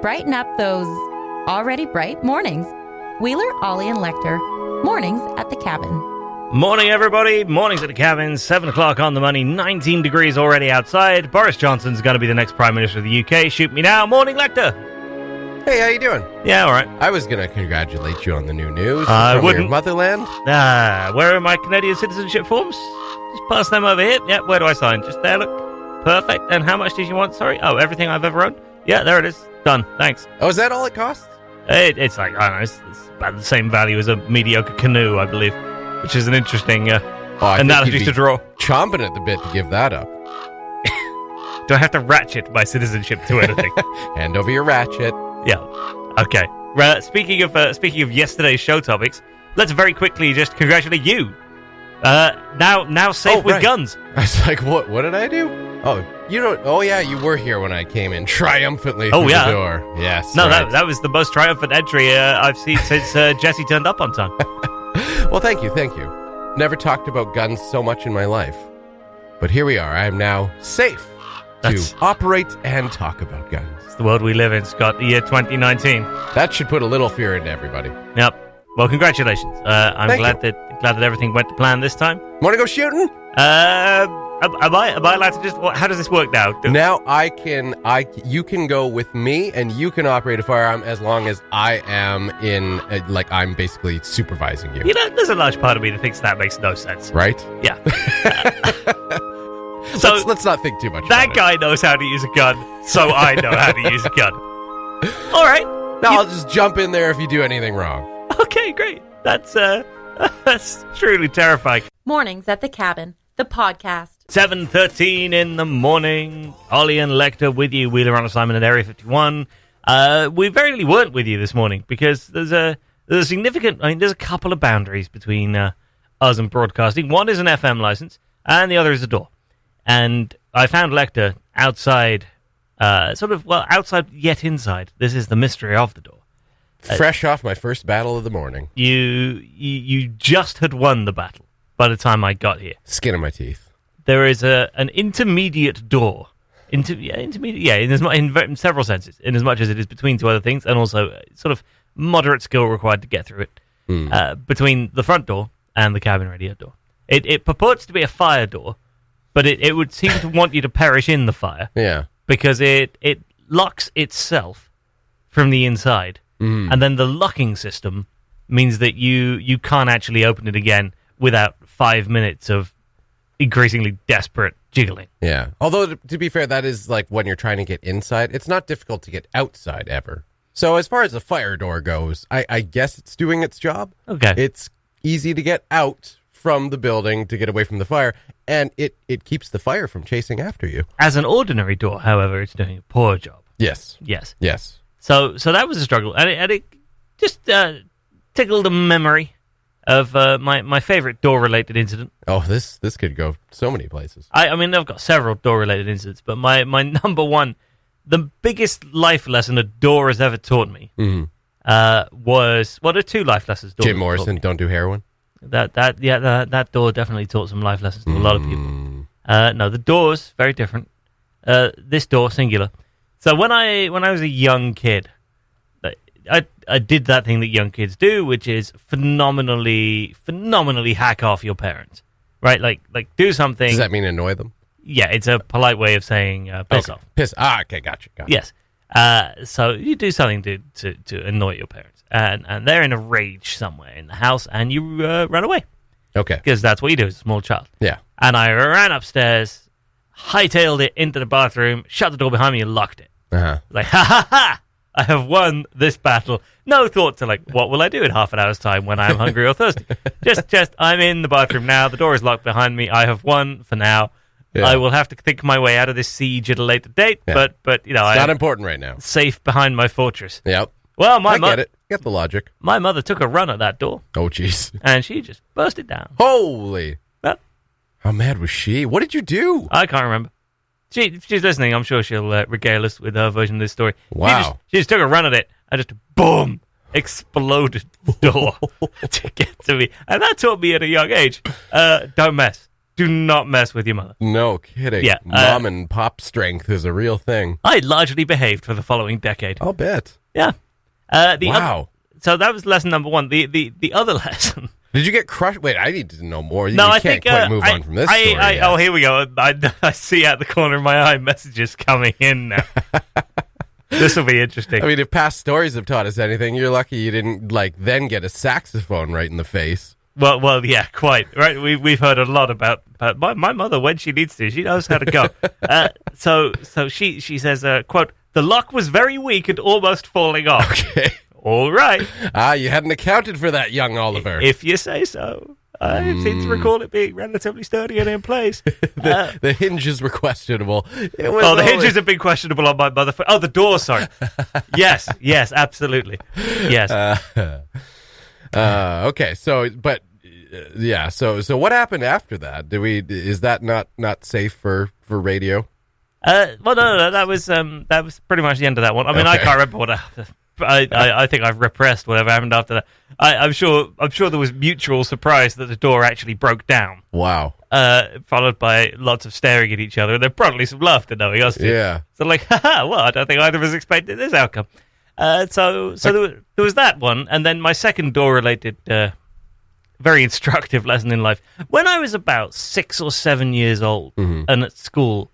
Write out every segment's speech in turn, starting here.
Brighten up those already bright mornings. Wheeler, Ollie, and Lekter. Mornings at the cabin. Morning, everybody. Mornings at the cabin. 7 o'clock on the money. 19 degrees already outside. Boris Johnson's going to be the next Prime Minister of the UK. Shoot me now. Morning, Lekter. Hey, how you doing? Yeah, all right. I was going to congratulate you on the new news I from wouldn't. your motherland. Where are my Canadian citizenship forms? Just pass them over here. Yeah, where do I sign? Just there, look. Perfect. And how much did you want? Sorry. Oh, everything I've ever owned? Yeah, there it is. Done. Thanks. Oh, is that all it costs? It's like, I don't know, it's about the same value as a mediocre canoe, I believe, which is an interesting analogy to draw. Chomping at the bit to give that up. Do I have to ratchet my citizenship to anything? Hand over your ratchet. Yeah. Okay. Speaking of yesterday's show topics, let's very quickly just congratulate you. Now safe with guns. I was like, what did I do? Oh, you don't. Oh, yeah, you were here when I came in triumphantly through the door. Yes. No, right. that was the most triumphant entry I've seen since Jesse turned up on time. Well, thank you. Never talked about guns so much in my life. But here we are. I am now safe to operate and talk about guns. It's the world we live in, Scott, the year 2019. That should put a little fear into everybody. Yep. Well, congratulations. I'm glad that everything went to plan this time. Want to go shooting? Am I allowed to just? How does this work now? Now you can go with me, and you can operate a firearm as long as I am in, I'm basically supervising you. You know, there's a large part of me that thinks that makes no sense. Right? Yeah. So let's not think too much. That guy knows how to use a gun, so I know how to use a gun. All right. Now I'll just jump in there if you do anything wrong. Okay, great. That's truly terrifying. Mornings at the cabin, the podcast. 7:13 in the morning. Ollie and Lekter with you. Wheeler on assignment at Area 51. We very weren't with you this morning because there's a significant. There's a couple of boundaries between us and broadcasting. One is an FM license, and the other is a door. And I found Lekter outside, outside yet inside. This is the mystery of the door. Fresh off my first battle of the morning. You just had won the battle by the time I got here. Skin of my teeth. There is an intermediate door. Intermediate, in several senses. In as much as it is between two other things, and also sort of moderate skill required to get through it. Between the front door and the cabin radio door. It purports to be a fire door, but it would seem to want you to perish in the fire. Yeah. Because it locks itself from the inside. And then the locking system means that you can't actually open it again without 5 minutes of increasingly desperate jiggling. Yeah. Although, to be fair, that is like when you're trying to get inside. It's not difficult to get outside ever. So as far as the fire door goes, I guess it's doing its job. Okay. It's easy to get out from the building to get away from the fire, and it keeps the fire from chasing after you. As an ordinary door, however, it's doing a poor job. Yes. So that was a struggle, and it just tickled a memory of my favorite door-related incident. Oh, this could go so many places. I mean, I've got several door-related incidents, but my number one, the biggest life lesson a door has ever taught me was, there are two life lessons. Jim Morrison, don't do heroin. That door definitely taught some life lessons to a lot of people. No, the door's very different. This door, singular. So when I was a young kid, I did that thing that young kids do, which is phenomenally hack off your parents, right? Like do something. Does that mean annoy them? Yeah, it's a polite way of saying piss off. Piss. Okay, gotcha. Yes. So you do something to annoy your parents, and they're in a rage somewhere in the house, and you run away. Okay. Because that's what you do as a small child. Yeah. And I ran upstairs, hightailed it into the bathroom, shut the door behind me, and locked it. Like, ha ha ha! I have won this battle. No thought to, what will I do in half an hour's time when I'm hungry or thirsty? Just, I'm in the bathroom now. The door is locked behind me. I have won for now. Yeah. I will have to think my way out of this siege at a later date, but it's not important right now. Safe behind my fortress. Yep. Well, I get it. Get the logic. My mother took a run at that door. Oh, jeez. And she just burst it down. Holy. How mad was she? What did you do? I can't remember. If she's listening, I'm sure she'll regale us with her version of this story. Wow. She just took a run at it and just, boom, exploded the door to get to me. And that taught me at a young age, don't mess. do not mess with your mother. No kidding. Yeah, Mom and pop strength is a real thing. I largely behaved for the following decade. I'll bet. Yeah. Wow. So that was lesson number one. The other lesson. Did you get crushed? Wait, I need to know more. No, I can't think quite move on from this story yet. Oh, here we go. I see out the corner of my eye messages coming in now. This will be interesting. I mean, if past stories have taught us anything, you're lucky you didn't then get a saxophone right in the face. Well, yeah, quite right. We've heard a lot about my mother when she needs to. She knows how to go. So she says, quote, "The lock was very weak and almost falling off." Okay. All right. You hadn't accounted for that, young Oliver. If you say so. I seem to recall it being relatively sturdy and in place. The hinges were questionable. The hinges have been questionable on my mother. The door, sorry. Yes, absolutely. Yes. Okay, so what happened after that? Is that not safe for radio? Well, no, that was pretty much the end of that one. I mean, okay. I can't remember what I think I've repressed whatever happened after that. I'm sure there was mutual surprise that the door actually broke down. Wow. Followed by lots of staring at each other, and then probably some laughter knowing us two. Yeah. So well, I don't think either of us expected this outcome. So there was that one, and then my second door-related, very instructive lesson in life. When I was about 6 or 7 years old, and at school,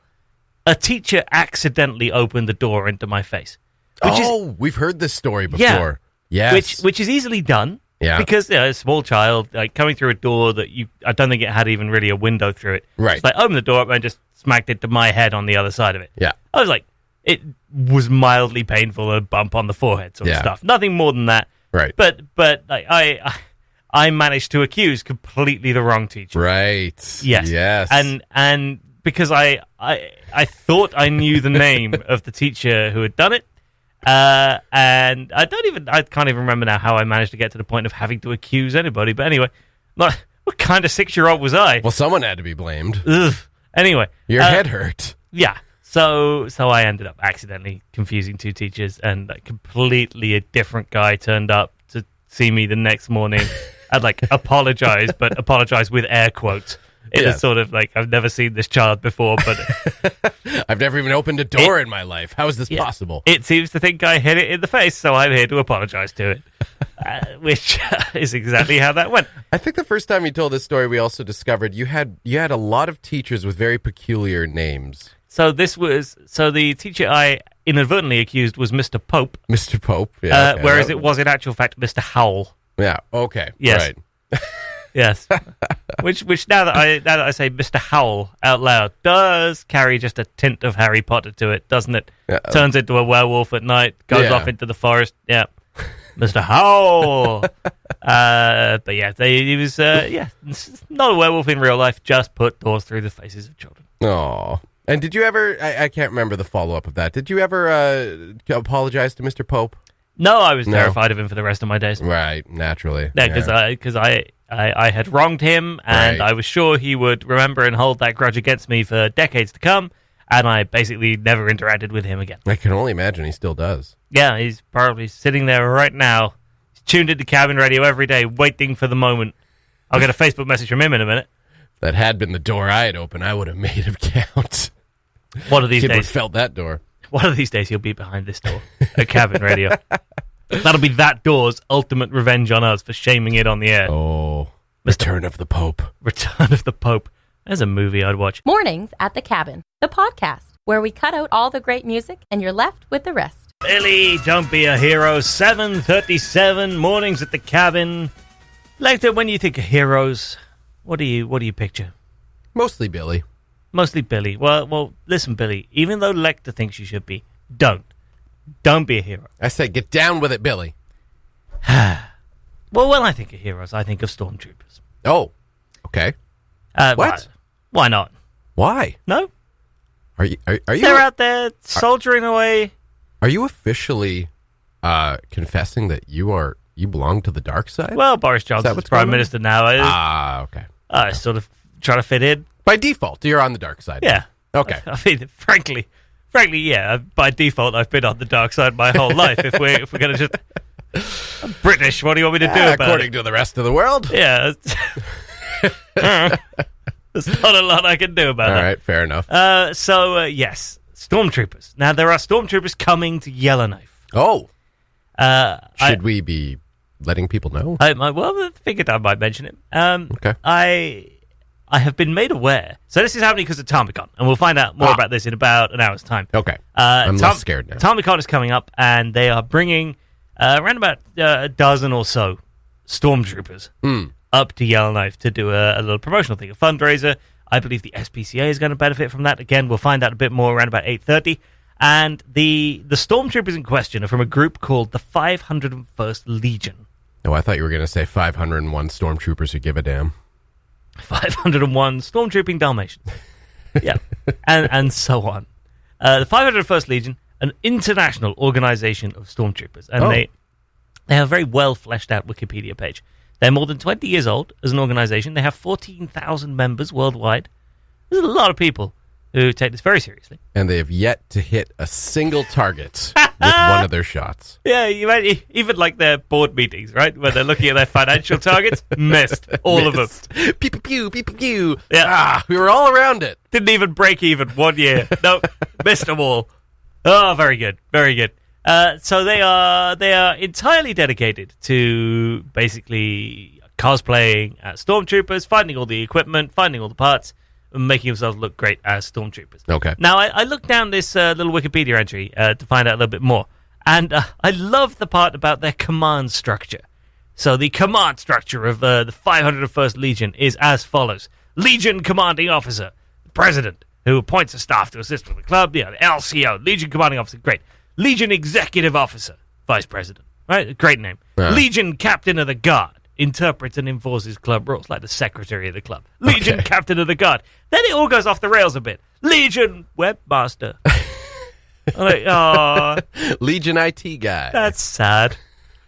a teacher accidentally opened the door into my face. We've heard this story before. Yeah, yes. Which is easily done. Yeah. Because a small child coming through a door that I don't think it had even really a window through it. Right. So I opened the door up and just smacked it to my head on the other side of it. Yeah. I was like, it was mildly painful, a bump on the forehead sort of stuff. Nothing more than that. Right. But I managed to accuse completely the wrong teacher. Right. Yes. And because I thought I knew the name of the teacher who had done it. And I can't even remember now how I managed to get to the point of having to accuse anybody. But anyway, what kind of 6-year-old was I? Well, someone had to be blamed. Ugh. Anyway. Your head hurt. Yeah. So I ended up accidentally confusing two teachers, and completely a different guy turned up to see me the next morning. I'd apologize, but apologize with air quotes. It was sort of like, I've never seen this child before, but... I've never even opened a door in my life. How is this possible? It seems to think I hit it in the face, so I'm here to apologize to it. Which is exactly how that went. I think the first time you told this story, we also discovered you had a lot of teachers with very peculiar names. So the teacher I inadvertently accused was Mr. Pope. Mr. Pope, yeah. Okay. Whereas it was in actual fact Mr. Howell. Yeah, okay. Yes. Right. Yes. Which now that I say Mr. Howell out loud does carry just a tint of Harry Potter to it, doesn't it? Yeah. Turns into a werewolf at night, goes off into the forest. Yeah. Mr. Howell. But yeah, he was not a werewolf in real life, just put doors through the faces of children. Oh. And did you ever, I can't remember the follow-up of that, did you ever apologize to Mr. Pope? No, I was terrified of him for the rest of my days. Right, naturally. Yeah, because I had wronged him, and I was sure he would remember and hold that grudge against me for decades to come, and I basically never interacted with him again. I can only imagine he still does. Yeah, he's probably sitting there right now, he's tuned into cabin radio every day, waiting for the moment. I'll get a Facebook message from him in a minute. If that had been the door I had opened, I would have made him count. One of these days, felt that door. One of these days, he'll be behind this door at cabin radio. That'll be that door's ultimate revenge on us for shaming it on the air. Oh, Return of the Pope. Return of the Pope. There's a movie I'd watch. Mornings at the Cabin, the podcast, where we cut out all the great music and you're left with the rest. Billy, don't be a hero. 7:37, Mornings at the Cabin. Lekter, when you think of heroes, what do you picture? Mostly Billy. Mostly Billy. Well, listen, Billy, even though Lekter thinks you should be, don't be a hero. I say get down with it, Billy. Well, when I think of heroes, I think of stormtroopers. Oh, okay. What? Why not? Why? No? Are you? They're out there soldiering away. Are you officially confessing that you belong to the dark side? Well, Boris Johnson's Prime Minister now. Okay. I sort of try to fit in. By default, you're on the dark side. Yeah. Okay. I mean, frankly, yeah. By default, I've been on the dark side my whole life. If we're going to just... I'm British. What do you want me to do about it? According to the rest of the world. Yeah. There's not a lot I can do about that. All right, fair enough. Yes, Stormtroopers. Now, there are Stormtroopers coming to Yellowknife. Oh. Should we be letting people know? I figured I might mention it. Okay. I have been made aware. So this is happening because of TommyCon, and we'll find out more about this in about an hour's time. Okay. I'm less scared now. TommyCon is coming up, and they are bringing around about a dozen or so Stormtroopers up to Yellowknife to do a little promotional thing, a fundraiser. I believe the SPCA is going to benefit from that. Again, we'll find out a bit more around about 8:30. And the Stormtroopers in question are from a group called the 501st Legion. Oh, I thought you were going to say 501 Stormtroopers who give a damn. 501 Stormtrooping Dalmatians. Yeah. and so on. The 501st Legion, an international organization of Stormtroopers. And they have a very well fleshed out Wikipedia page. They're more than 20 years old as an organization. They have 14,000 members worldwide. There's a lot of people who take this very seriously. And they have yet to hit a single target with one of their shots. Yeah, you might even like their board meetings, right? Where they're looking at their financial targets. Missed. All of them. Pew, pew, pew, pew, pew, pew. Yeah. We were all around it. Didn't even break even 1 year. Nope. Missed them all. Oh, very good. Very good. So they are entirely dedicated to basically cosplaying as Stormtroopers, finding all the equipment, finding all the parts, and making themselves look great as Stormtroopers. Okay. Now, I looked down this little Wikipedia entry to find out a little bit more, and I love the part about their command structure. So the command structure of the 501st Legion is as follows. Legion Commanding Officer, the President, who appoints a staff to assist with the club. Yeah, the LCO, Legion Commanding Officer, great. Legion Executive Officer, Vice President, right? Great name. Legion Captain of the Guard, interprets and enforces club rules, like the secretary of the club. Legion Captain of the Guard. Then it all goes off the rails a bit. Legion Webmaster. I'm like, oh, Legion IT guy. that's sad.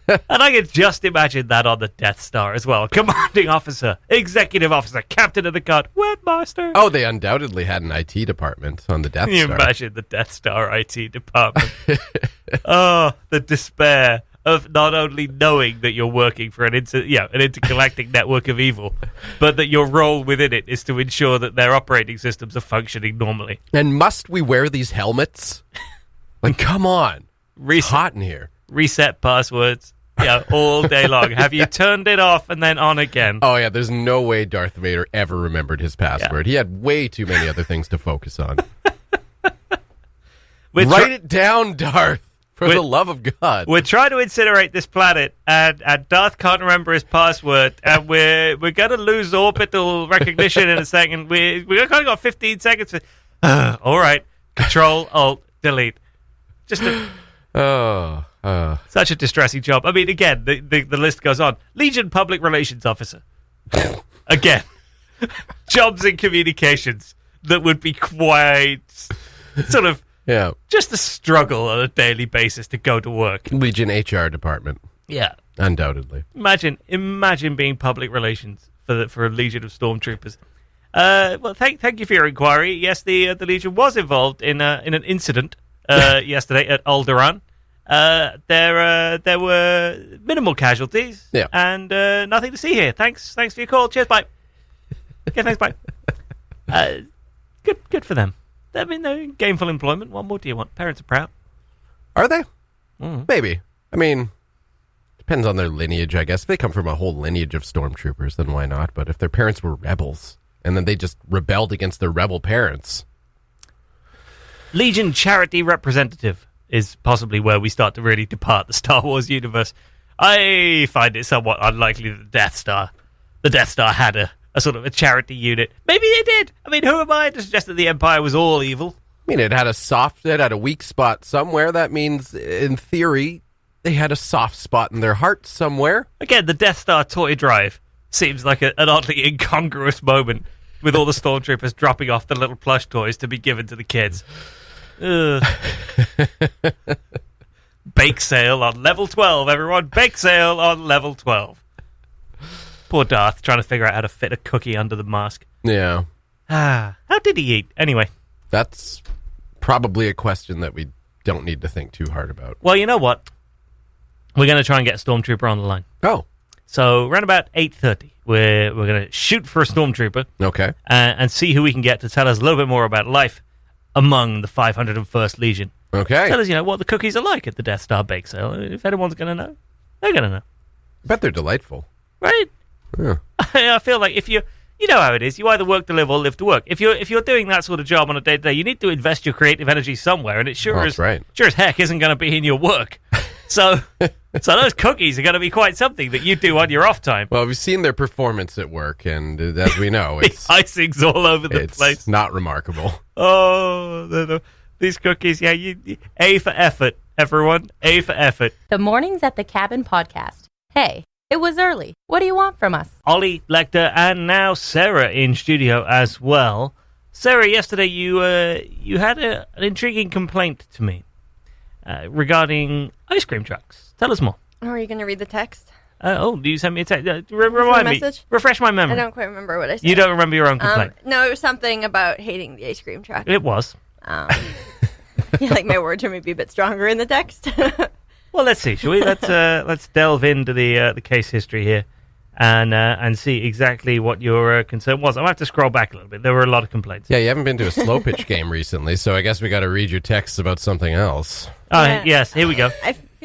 And I can just imagine that on the Death Star as well. Commanding Officer, Executive Officer, Captain of the Guard, Webmaster. Oh, they undoubtedly had an IT department on the Death Can you Star. imagine the Death Star IT department? Oh, the despair of not only knowing that you're working for an intergalactic network of evil, but that your role within it is to ensure that their operating systems are functioning normally. And must we wear these helmets? Like, come on. It's hot in here. Reset passwords. Yeah, all day long. Have you turned it off and then on again? Oh, yeah, there's no way Darth Vader ever remembered his password. Yeah. He had way too many other things to focus on. Write it down, Darth, for the love of God. We're trying to incinerate this planet, and Darth can't remember his password, and we're going to lose orbital recognition in a second. We've only got 15 seconds. All right, Control, Alt, Delete. Just such a distressing job. I mean, again, the list goes on. Legion Public Relations Officer. Again. Jobs in communications that would be quite sort of just a struggle on a daily basis to go to work. Legion HR department. Yeah. Undoubtedly. Imagine being public relations for a Legion of Stormtroopers. Well, thank you for your inquiry. Yes, the Legion was involved in an incident yesterday at Alderaan. There were minimal casualties, and nothing to see here. Thanks for your call. Cheers, bye. Okay, thanks, bye. Good for them. I mean, they're in gainful employment. What more do you want? Parents are proud. Are they? Maybe. I mean, depends on their lineage, I guess. If they come from a whole lineage of stormtroopers, then why not? But if their parents were rebels, and then they just rebelled against their rebel parents. Legion Charity Representative is possibly where we start to really depart the Star Wars universe. I find it somewhat unlikely that the Death Star had a sort of a charity unit. Maybe they did. I mean, who am I to suggest that the Empire was all evil? I mean, it had a weak spot somewhere. That means, in theory, they had a soft spot in their heart somewhere. Again, the Death Star toy drive seems like an oddly incongruous moment with all the Stormtroopers dropping off the little plush toys to be given to the kids. Bake sale on level 12, everyone. Bake sale on level 12. Poor Darth trying to figure out how to fit a cookie under the mask. Yeah. How did he eat? Anyway. That's probably a question that we don't need to think too hard about. Well, you know what? We're going to try and get a Stormtrooper on the line. Oh. So, around about 8:30, we're going to shoot for a stormtrooper Okay. and see who we can get to tell us a little bit more about life among the 501st Legion. Okay. Tell us, what the cookies are like at the Death Star bake sale. If anyone's going to know, they're going to know. I bet they're delightful. Right? Yeah. I feel like if you know how it is, you either work to live or live to work. If you're doing that sort of job on a day-to-day, you need to invest your creative energy somewhere, and it sure as heck isn't going to be in your work. So those cookies are going to be quite something that you do on your off time. Well, we've seen their performance at work, and as we know, it's icing's all over the place. It's not remarkable. Oh, these cookies, A for effort, everyone. A for effort. The Mornings at the Cabin podcast. Hey, it was early. What do you want from us? Ollie, Lekter, and now Sarah in studio as well. Sarah, yesterday you had an intriguing complaint to me regarding ice cream trucks. Tell us more. Oh, are you going to read the text? Do you send me a text? Remind me. Refresh my memory. I don't quite remember what I said. You don't remember your own complaint? No, it was something about hating the ice cream truck. It was. Like my words are maybe a bit stronger in the text. Well, let's see. Shall we? Let's delve into the case history here and see exactly what your concern was. I'll have to scroll back a little bit. There were a lot of complaints. Yeah, you haven't been to a slow pitch game recently, so I guess we got to read your texts about something else. Yes, here we go.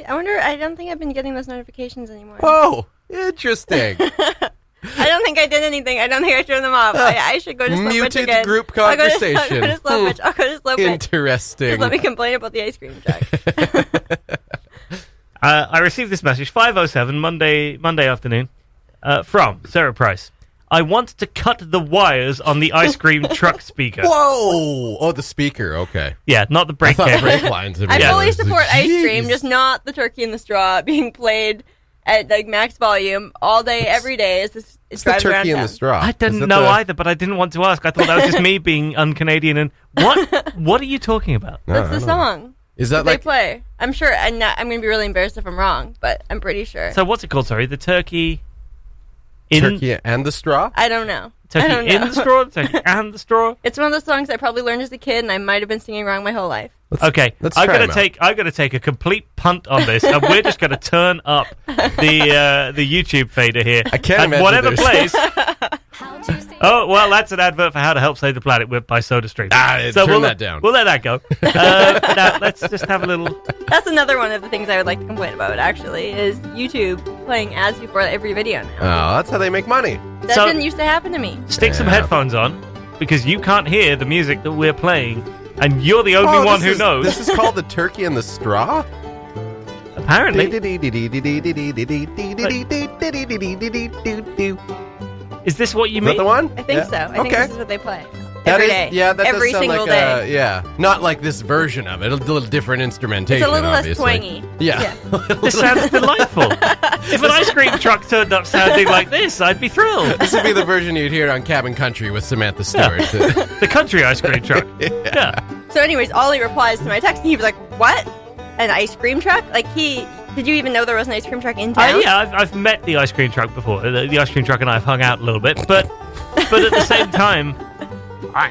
I wonder, I don't think I've been getting those notifications anymore. Oh, interesting. I don't think I did anything. I don't think I turned them off. I should go to slow pitch Muted again. group conversation. I'll go to slow pitch. I'll go to slow pitch. Interesting. Just let me complain about the ice cream truck. I received this message, 5:07, Monday afternoon, from Sarah Price. I want to cut the wires on the ice cream truck speaker. Whoa! Oh, the speaker. Okay. Yeah, not the brake cable. Brake lines. I fully support ice cream, just not the turkey in the straw being played at like max volume all day, every day. It's the turkey in the straw. I didn't know either, but I didn't want to ask. I thought that was just me being un-Canadian. And what are you talking about? That's the song. Is that they like play? I'm sure. I'm going to be really embarrassed if I'm wrong, but I'm pretty sure. So what's it called? Sorry, the turkey. Turkey and the straw? I don't know. Turkey in the straw? Turkey and the straw? It's one of those songs I probably learned as a kid, and I might have been singing wrong my whole life. I'm gonna take a complete punt on this, and we're just gonna turn up the YouTube fader here. I can't and imagine whatever plays. Oh well, that's an advert for How to Help Save the Planet by SodaStream. Turn that down. We'll let that go. Now let's just have a little. That's another one of the things I would like to complain about. Actually, is YouTube playing ads before every video now. Oh, that's how they make money. That didn't used to happen to me. Stick some headphones on because you can't hear the music that we're playing. And you're the only one who knows. This is called the turkey and the straw? Apparently. Is this what you mean? Is that the one? I think so. I think this is what they play. That Every is, day. yeah, that every does sound single like day. yeah, not like this version of it. A little different instrumentation. It's a little obviously. less twangy. Yeah. This sounds delightful. If an ice cream truck turned up sounding like this, I'd be thrilled. This would be the version you'd hear on Cabin Country with Samantha Stewart. The country ice cream truck. Yeah. So anyways, Ollie replies to my text, and he was like, what? An ice cream truck? Like, did you even know there was an ice cream truck in town? Yeah, I've met the ice cream truck before. The ice cream truck and I have hung out a little bit. But at the same time,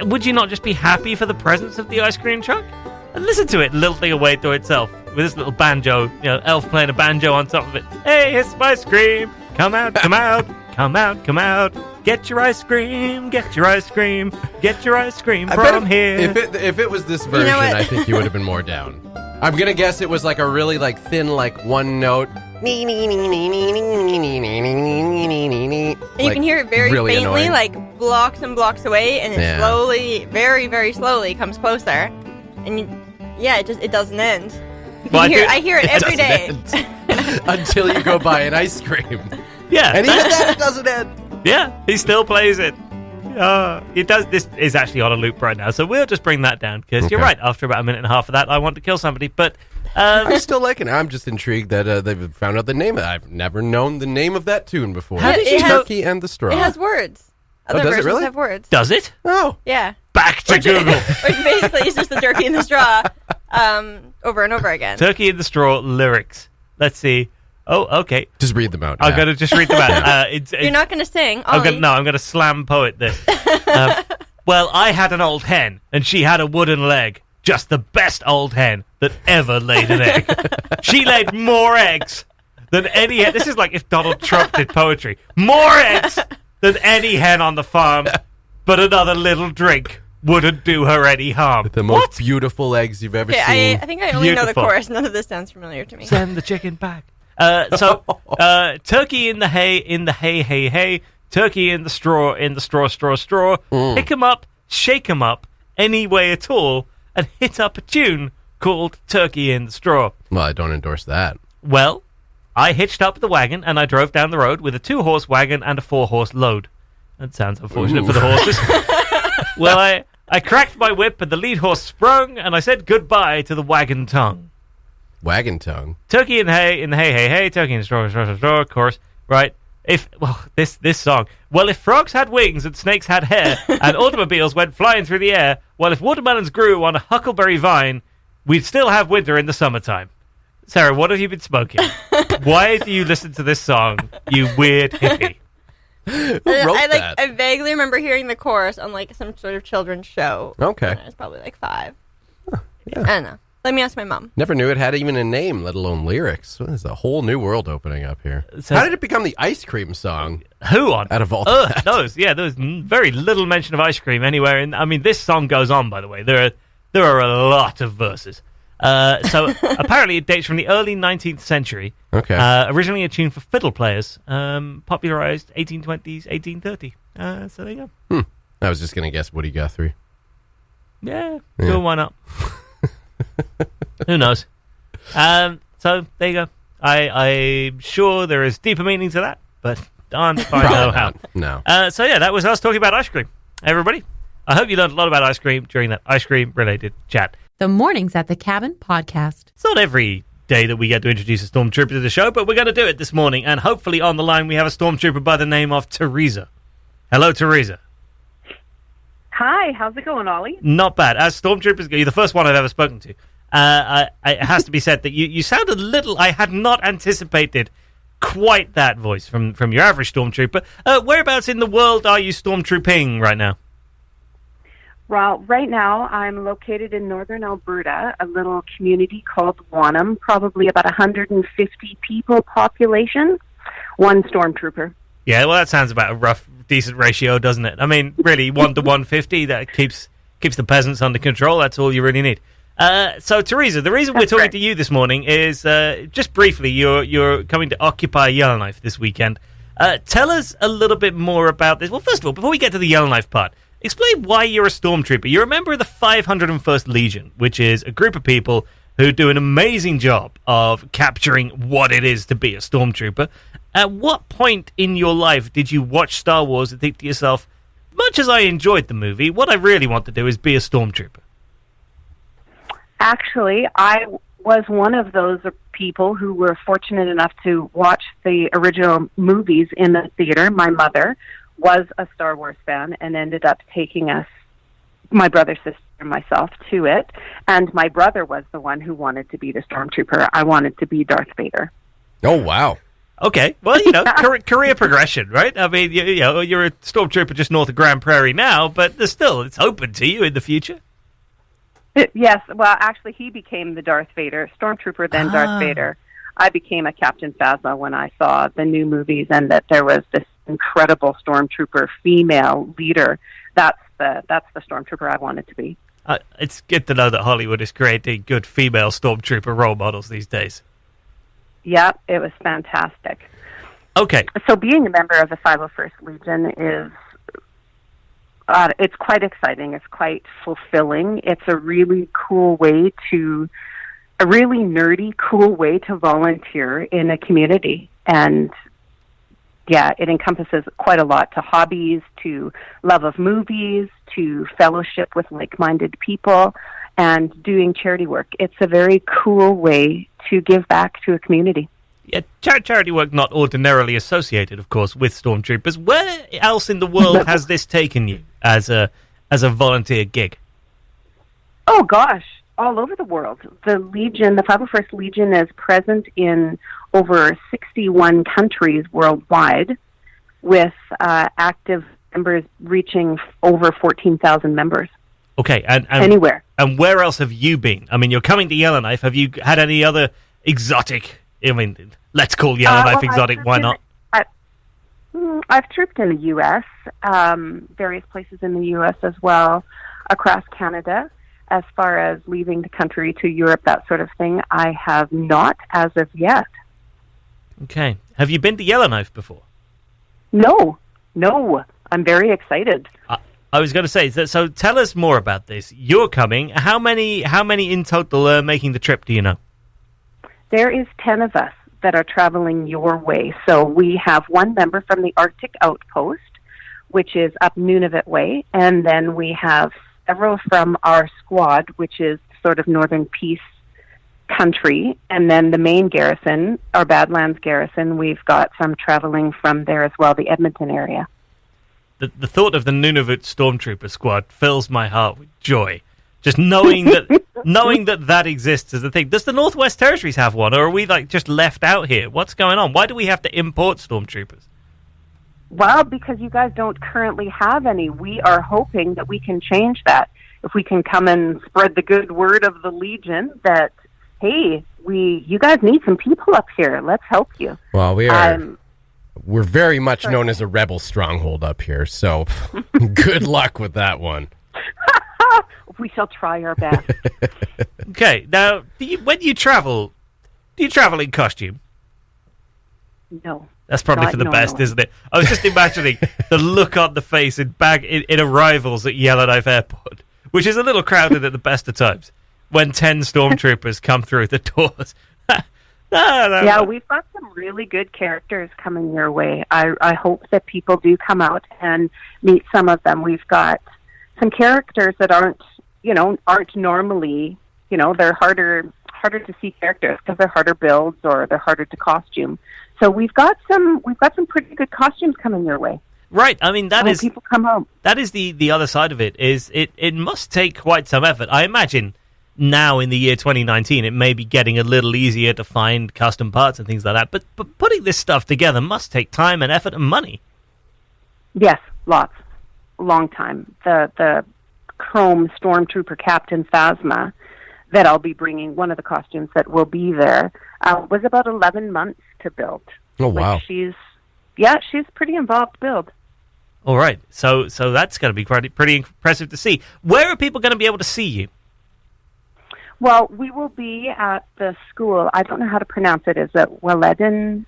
would you not just be happy for the presence of the ice cream truck? And listen to it lilting away to itself with this little banjo, elf playing a banjo on top of it. Hey, it's my ice cream. Come out, come out, come out, come out. Get your ice cream, get your ice cream, get your ice cream from here. If it was this version, I think you would have been more down. I'm gonna guess it was like a really thin one note. And you can hear it very really faintly, annoying. like blocks and blocks away, and it slowly, very, very slowly comes closer. And it doesn't end. I hear it every day. Until you go buy an ice cream. Yeah. And even then it doesn't end. Yeah, he still plays it. It does. This is actually on a loop right now, so we'll just bring that down because you're right. After about a minute and a half of that, I want to kill somebody. But I'm still liking it. I'm just intrigued that they've found out the name of it. I've never known the name of that tune before. How did you Turkey and the Straw. It has words. Other does it versions really? have words. Does it? Oh. Yeah. Back to Google. Which basically is just the turkey and the straw over and over again. Turkey in the Straw lyrics. Let's see. Oh, okay. Just read them out. I'm going to just read them out. You're not going to sing, I'm going to slam poet this. Well, I had an old hen, and she had a wooden leg. Just the best old hen that ever laid an egg. She laid more eggs than any hen. This is like if Donald Trump did poetry. More eggs than any hen on the farm, but another little drink wouldn't do her any harm. The most beautiful eggs you've ever seen. I think I only know the chorus. None of this sounds familiar to me. Send the chicken back. Turkey in the hay, hay. Turkey in the straw, straw. Pick 'em up, shake 'em up, any way at all, and hit up a tune called Turkey in the Straw. Well, I don't endorse that. Well, I hitched up the wagon and I drove down the road with a 2-horse wagon and a 4-horse load. That sounds unfortunate for the horses. Well, I cracked my whip and the lead horse sprung and I said goodbye to the wagon tongue. Wagon tongue? Turkey in the hay, turkey in the straw, of course, right? This song. Well, if frogs had wings and snakes had hair and automobiles went flying through the air, well, if watermelons grew on a huckleberry vine, we'd still have winter in the summertime. Sarah, what have you been smoking? Why do you listen to this song, you weird hippie? Who wrote that? I vaguely remember hearing the chorus on some sort of children's show. Okay. When I was probably 5. Yeah. I don't know. Let me ask my mom. Never knew it had even a name, let alone lyrics. There's a whole new world opening up here. How did it become the ice cream song? Who on out of all earth knows? Yeah, there was very little mention of ice cream anywhere. And I mean, this song goes on, by the way. There are a lot of verses. So apparently it dates from the early 19th century. Okay. Originally a tune for fiddle players, popularized 1820s, 1830. So there you go. I was just going to guess Woody Guthrie. Yeah, sure, why not? Who knows? So there you go. I'm sure there is deeper meaning to that, but don't find know how. No. So yeah, that was us talking about ice cream. Everybody, I hope you learned a lot about ice cream during that ice cream related chat. The Mornings at the Cabin podcast. It's not every day that we get to introduce a stormtrooper to the show, but we're going to do it this morning, and hopefully on the line we have a stormtrooper by the name of Teresa. Hello, Teresa. Hi, how's it going, Ollie? Not bad. As stormtroopers go, you're the first one I've ever spoken to. It has to be said that you sound a little... I had not anticipated quite that voice from your average stormtrooper. Whereabouts in the world are you stormtrooping right now? Well, right now I'm located in northern Alberta, a little community called Wanham, probably about 150 people population, one stormtrooper. Yeah, well, that sounds about a rough, decent ratio, doesn't it? I mean, really, 1 to 150, that keeps the peasants under control. That's all you really need. So, Teresa, the reason we're talking to you this morning is, just briefly, you're coming to occupy Yellowknife this weekend. Tell us a little bit more about this. Well, first of all, before we get to the Yellowknife part, explain why you're a stormtrooper. You're a member of the 501st Legion, which is a group of people who do an amazing job of capturing what it is to be a stormtrooper. At what point in your life did you watch Star Wars and think to yourself, much as I enjoyed the movie, what I really want to do is be a stormtrooper? Actually, I was one of those people who were fortunate enough to watch the original movies in the theater. My mother was a Star Wars fan and ended up taking us, my brother, sister, and myself, to it. And my brother was the one who wanted to be the stormtrooper. I wanted to be Darth Vader. Oh, wow. Okay, well, career progression, right? I mean, you're a stormtrooper just north of Grand Prairie now, but it's open to you in the future. Yes, well, actually, he became the Darth Vader, stormtrooper, then Darth Vader. I became a Captain Phasma when I saw the new movies and that there was this incredible stormtrooper female leader. That's the stormtrooper I wanted to be. It's good to know that Hollywood is creating good female stormtrooper role models these days. Yeah, it was fantastic. Okay. So being a member of the 501st Legion is, it's quite exciting. It's quite fulfilling. It's a really nerdy, cool way to volunteer in a community. And yeah, it encompasses quite a lot, to hobbies, to love of movies, to fellowship with like-minded people, and doing charity work. It's a very cool way to give back to a community. Yeah, charity work not ordinarily associated, of course, with stormtroopers. Where else in the world has this taken you as a volunteer gig? Oh, gosh, all over the world. The Legion, the 501st Legion, is present in over 61 countries worldwide, with active members reaching over 14,000 members. Okay, and anywhere. And where else have you been? I mean, you're coming to Yellowknife. Have you had any other exotic? I mean, let's call Yellowknife exotic. Why not? I've trooped in the U.S., various places in the U.S. as well, across Canada. As far as leaving the country to Europe, that sort of thing, I have not as of yet. Okay. Have you been to Yellowknife before? No. I'm very excited. I was going to say, so tell us more about this. You're coming. How many in total are making the trip, do you know? There is 10 of us that are traveling your way. So we have one member from the Arctic Outpost, which is up Nunavut way, and then we have several from our squad, which is sort of Northern Peace country, and then the main garrison, our Badlands garrison, we've got some traveling from there as well, the Edmonton area. The thought of the Nunavut Stormtrooper squad fills my heart with joy. Just knowing that exists as a thing. Does the Northwest Territories have one, or are we just left out here? What's going on? Why do we have to import Stormtroopers? Well, because you guys don't currently have any. We are hoping that we can change that. If we can come and spread the good word of the Legion that, hey, you guys need some people up here. Let's help you. Well, we're very much known as a rebel stronghold up here, so good luck with that one. We shall try our best. Okay, now, when you travel, do you travel in costume? No. That's probably for the best, isn't it? I was just imagining the look on the face in arrivals at Yellowknife Airport, which is a little crowded at the best of times, when 10 stormtroopers come through the doors. Yeah, we've got some really good characters coming your way. I hope that people do come out and meet some of them. We've got some characters that aren't normally, they're harder to see characters because they're harder builds or they're harder to costume. So we've got some pretty good costumes coming your way. Right. I mean, people come home. That is the other side of it. Is it must take quite some effort. I imagine now in the year 2019, it may be getting a little easier to find custom parts and things like that. But putting this stuff together must take time and effort and money. Yes, lots. Long time. The Chrome Stormtrooper Captain Phasma that I'll be bringing, one of the costumes that will be there, was about 11 months to build. Oh, wow. She's pretty involved build. All right. So that's going to be pretty impressive to see. Where are people going to be able to see you? Well, we will be at the school. I don't know how to pronounce it. Is it Welladay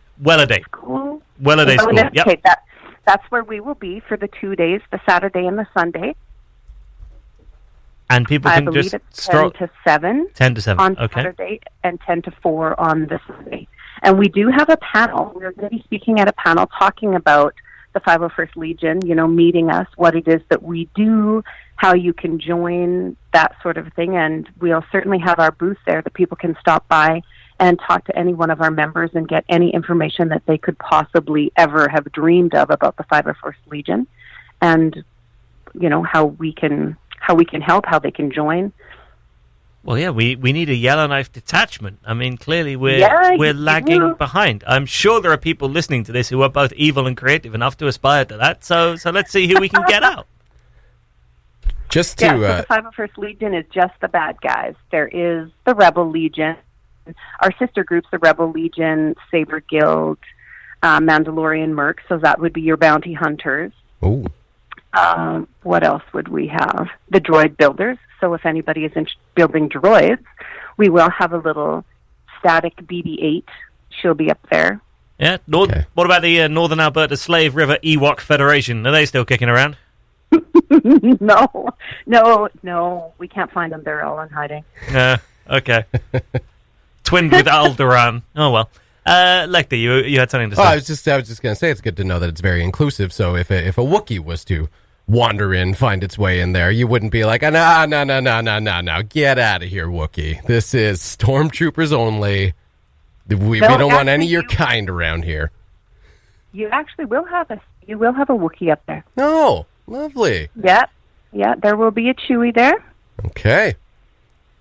School? Welladay School, yep. Okay, that's where we will be for the 2 days, the Saturday and the Sunday. And people can just stroll 10 to 7. 10 to 7, on okay. Saturday and 10 to 4 on the Sunday. And we do have a panel. We're going to be speaking at a panel talking about the 501st Legion, meeting us, what it is that we do, how you can join, that sort of thing. And we'll certainly have our booth there that people can stop by and talk to any one of our members and get any information that they could possibly ever have dreamed of about the 501st Legion, and how we can help, how they can join. Well, yeah, we need a Yellowknife detachment. I mean, clearly we're lagging behind. I'm sure there are people listening to this who are both evil and creative enough to aspire to that. So let's see who we can get out. So the 501st Legion is just the bad guys. There is the Rebel Legion, our sister groups, the Rebel Legion, Saber Guild, Mandalorian Mercs. So that would be your bounty hunters. Oh. What else would we have? The droid builders. So if anybody is building droids, we will have a little static BB-8. She'll be up there. Yeah. Okay. What about the Northern Alberta Slave River Ewok Federation? Are they still kicking around? No. We can't find them. They're all in hiding. Okay. Twinned with Alderaan. Oh, well. Lekter, you had something to say. I was just going to say it's good to know that it's very inclusive. So if a Wookiee was to wander in, find its way in there, you wouldn't be like, no, get out of here, Wookiee. This is Stormtroopers only. We don't want any of your kind around here. You actually will have a Wookiee up there. Oh, lovely. Yeah, there will be a Chewie there. Okay.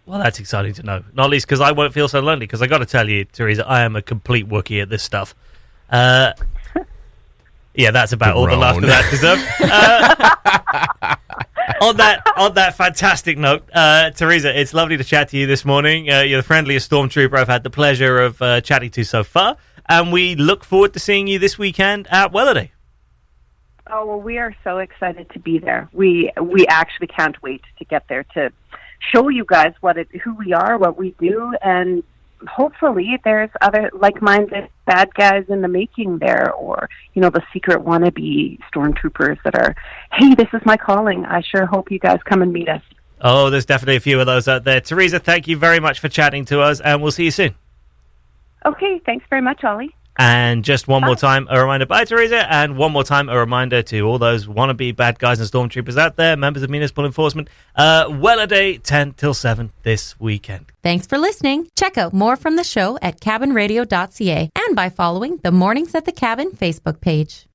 Well, that's exciting to know. Not least because I won't feel so lonely, because I got to tell you, Teresa, I am a complete Wookiee at this stuff. Yeah, that's about all the laughter that deserved. On that fantastic note, Teresa, it's lovely to chat to you this morning. You're the friendliest stormtrooper I've had the pleasure of chatting to so far, and we look forward to seeing you this weekend at Welladay. Oh, well, we are so excited to be there. We actually can't wait to get there to show you guys who we are, what we do, and hopefully there's other like-minded bad guys in the making there, or, the secret wannabe stormtroopers that are, hey, this is my calling. I sure hope you guys come and meet us. Oh, there's definitely a few of those out there. Teresa, thank you very much for chatting to us, and we'll see you soon. Okay, thanks very much, Ollie. And just one more time, a reminder, bye, Teresa, and one more time, a reminder to all those wannabe bad guys and stormtroopers out there, members of municipal enforcement, Day 10 till 7 this weekend. Thanks for listening. Check out more from the show at cabinradio.ca and by following the Mornings at the Cabin Facebook page.